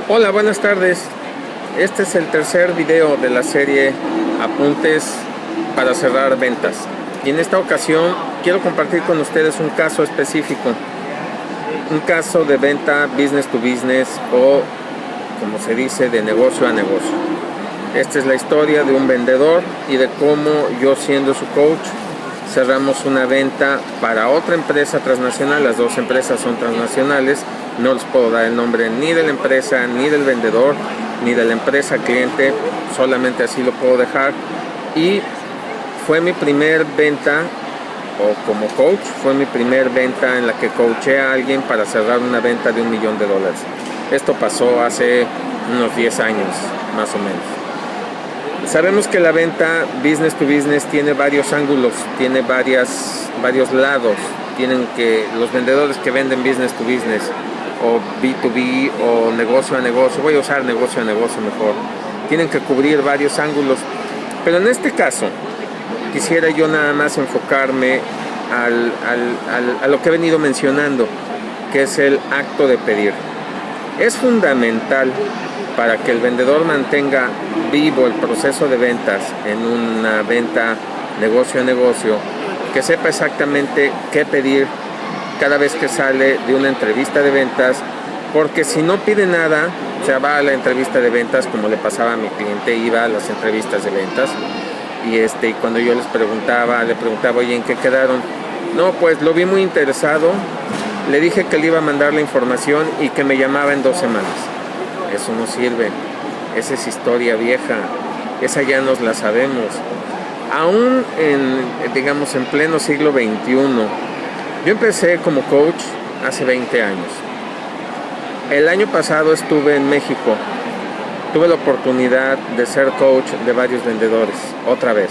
Hola, buenas tardes. Este es el tercer video de la serie Apuntes para cerrar ventas. Y en esta ocasión quiero compartir con ustedes un caso específico. Un caso de venta business to business o, como se dice, de negocio a negocio. Esta es la historia de un vendedor y de cómo yo, siendo su coach, cerramos una venta para otra empresa transnacional. Las dos empresas son transnacionales. No les puedo dar el nombre ni de la empresa, ni del vendedor, ni de la empresa cliente. Solamente así lo puedo dejar. Y fue mi primer venta, o como coach, fue mi primer venta en la que coaché a alguien para cerrar una venta de $1 millón. Esto pasó hace unos 10 años, más o menos. Sabemos que la venta business to business tiene varios ángulos, tiene varios lados. Tienen que los vendedores que venden business to business o B2B o negocio a negocio, voy a usar negocio a negocio mejor, tienen que cubrir varios ángulos. Pero en este caso quisiera yo nada más enfocarme a lo que he venido mencionando, que es el acto de pedir. Es fundamental para que el vendedor mantenga vivo el proceso de ventas en una venta negocio a negocio, que sepa exactamente qué pedir cada vez que sale de una entrevista de ventas, porque si no pide nada, o sea, va a la entrevista de ventas como le pasaba a mi cliente, iba a las entrevistas de ventas y cuando yo le preguntaba, oye, ¿en qué quedaron? No, pues lo vi muy interesado, le dije que le iba a mandar la información y que me llamaba en 2 semanas. Eso no sirve, esa es historia vieja, esa ya nos la sabemos. Aún en pleno siglo XXI, yo empecé como coach hace 20 años. El año pasado estuve en México, tuve la oportunidad de ser coach de varios vendedores, otra vez.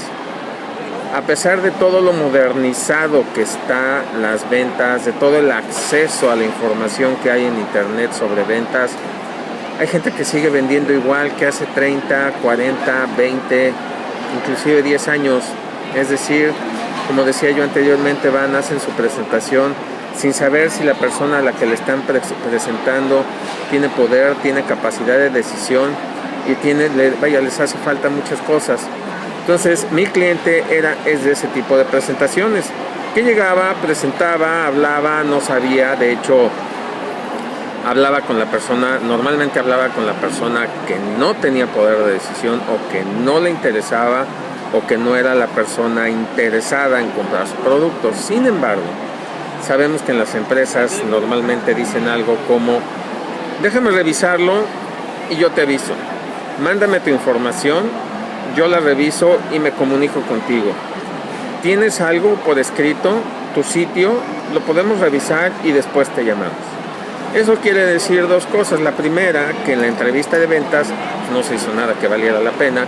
A pesar de todo lo modernizado que está las ventas, de todo el acceso a la información que hay en internet sobre ventas, hay gente que sigue vendiendo igual que hace 30, 40, 20, inclusive 10 años. Es decir, como decía yo anteriormente, hacen su presentación sin saber si la persona a la que le están presentando tiene poder, tiene capacidad de decisión y les hace falta muchas cosas. Entonces, mi cliente es de ese tipo de presentaciones, que llegaba, presentaba, hablaba, no sabía, de hecho, normalmente hablaba con la persona que no tenía poder de decisión o que no le interesaba o que no era la persona interesada en comprar su producto. Sin embargo, sabemos que en las empresas normalmente dicen algo como: déjame revisarlo y yo te aviso. Mándame tu información, yo la reviso y me comunico contigo. ¿Tienes algo por escrito? Tu sitio, lo podemos revisar y después te llamamos. Eso quiere decir 2 cosas. La primera, que en la entrevista de ventas no se hizo nada que valiera la pena,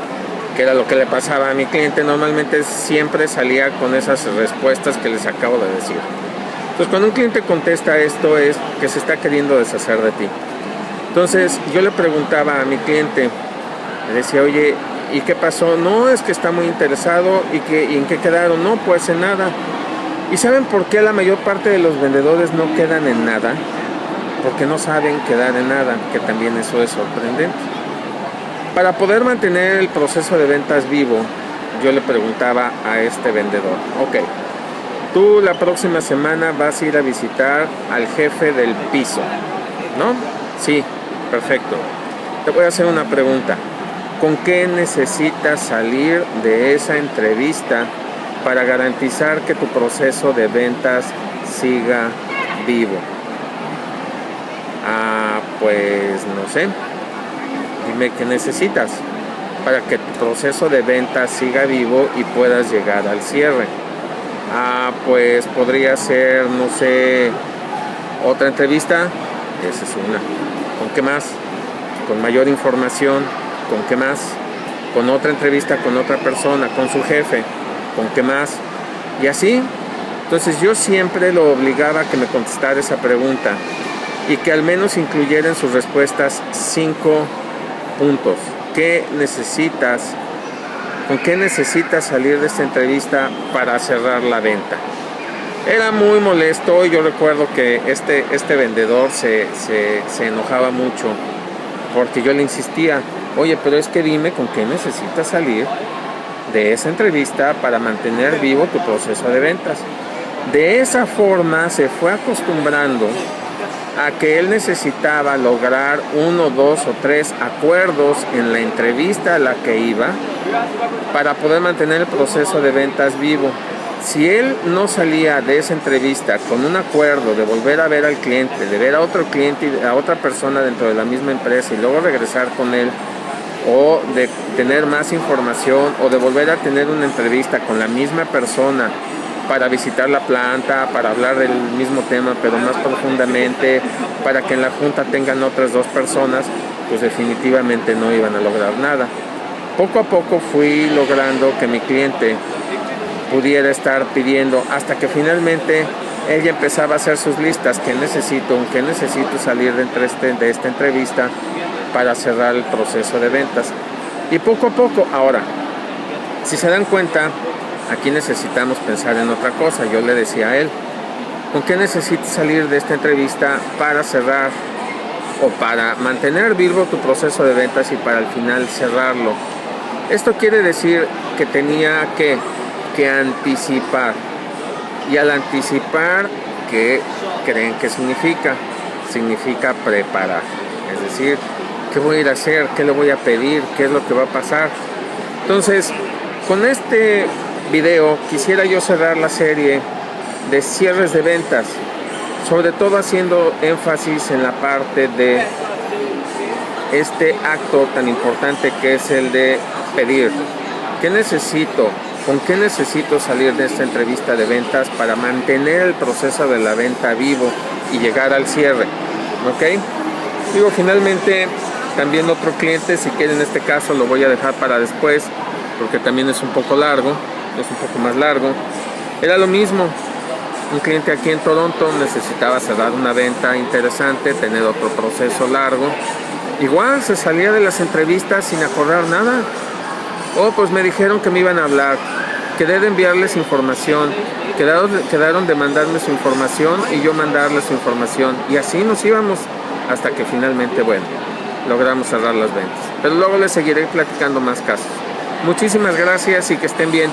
que era lo que le pasaba a mi cliente. Normalmente siempre salía con esas respuestas que les acabo de decir. Entonces, cuando un cliente contesta esto, es que se está queriendo deshacer de ti. Entonces, yo le preguntaba a mi cliente, le decía: oye, ¿y qué pasó? No, es que está muy interesado. ¿Y en qué quedaron? No, pues en nada. ¿Y saben por qué la mayor parte de los vendedores no quedan en nada? Porque no saben quedar en nada, que también eso es sorprendente. Para poder mantener el proceso de ventas vivo, yo le preguntaba a este vendedor: ok, tú la próxima semana vas a ir a visitar al jefe del piso, ¿no? Sí, perfecto. Te voy a hacer una pregunta. ¿Con qué necesitas salir de esa entrevista para garantizar que tu proceso de ventas siga vivo? Pues no sé. Dime qué necesitas para que tu proceso de ventas siga vivo y puedas llegar al cierre. Pues podría ser, no sé, otra entrevista. Esa es una. ¿Con qué más? Con mayor información. ¿Con qué más? Con otra entrevista con otra persona, con su jefe. ¿Con qué más? Y así. Entonces yo siempre lo obligaba a que me contestara esa pregunta y que al menos incluyera en sus respuestas 5 puntos. ¿Qué necesitas? ¿Con qué necesitas salir de esta entrevista para cerrar la venta? Era muy molesto. Yo recuerdo que este vendedor se enojaba mucho porque yo le insistía, oye, pero es que dime con qué necesitas salir de esa entrevista para mantener vivo tu proceso de ventas. De esa forma se fue acostumbrando a que él necesitaba lograr 1, 2 o 3 acuerdos en la entrevista a la que iba para poder mantener el proceso de ventas vivo. Si él no salía de esa entrevista con un acuerdo de volver a ver al cliente, de ver a otro cliente y a otra persona dentro de la misma empresa y luego regresar con él, o de tener más información, o de volver a tener una entrevista con la misma persona para visitar la planta, para hablar del mismo tema pero más profundamente, para que en la junta tengan otras 2 personas, pues definitivamente no iban a lograr nada. Poco a poco fui logrando que mi cliente pudiera estar pidiendo, hasta que finalmente ella empezaba a hacer sus listas, ¿qué necesito salir de esta entrevista para cerrar el proceso de ventas? Y poco a poco, ahora, si se dan cuenta, aquí necesitamos pensar en otra cosa. Yo le decía a él, ¿con qué necesitas salir de esta entrevista para cerrar o para mantener vivo tu proceso de ventas y para al final cerrarlo? Esto quiere decir que tenía que anticipar. Y al anticipar, ¿qué creen que significa? Significa preparar. Es decir, ¿qué voy a ir a hacer? ¿Qué le voy a pedir? ¿Qué es lo que va a pasar? Entonces, con este video quisiera yo cerrar la serie de cierres de ventas, sobre todo haciendo énfasis en la parte de este acto tan importante que es el de pedir. ¿Qué necesito? ¿Con qué necesito salir de esta entrevista de ventas para mantener el proceso de la venta vivo y llegar al cierre? ¿Ok? Digo, finalmente, también otro cliente, si quieren, en este caso lo voy a dejar para después, porque también es un poco largo, es un poco más largo. Era lo mismo, un cliente aquí en Toronto necesitaba cerrar una venta interesante, tener otro proceso largo. Igual se salía de las entrevistas sin acordar nada. Oh, pues me dijeron que me iban a hablar, quedé de enviarles información, quedaron de mandarme su información y yo mandarles su información. Y así nos íbamos hasta que finalmente, bueno, logramos cerrar las ventas. Pero luego les seguiré platicando más casos. Muchísimas gracias y que estén bien.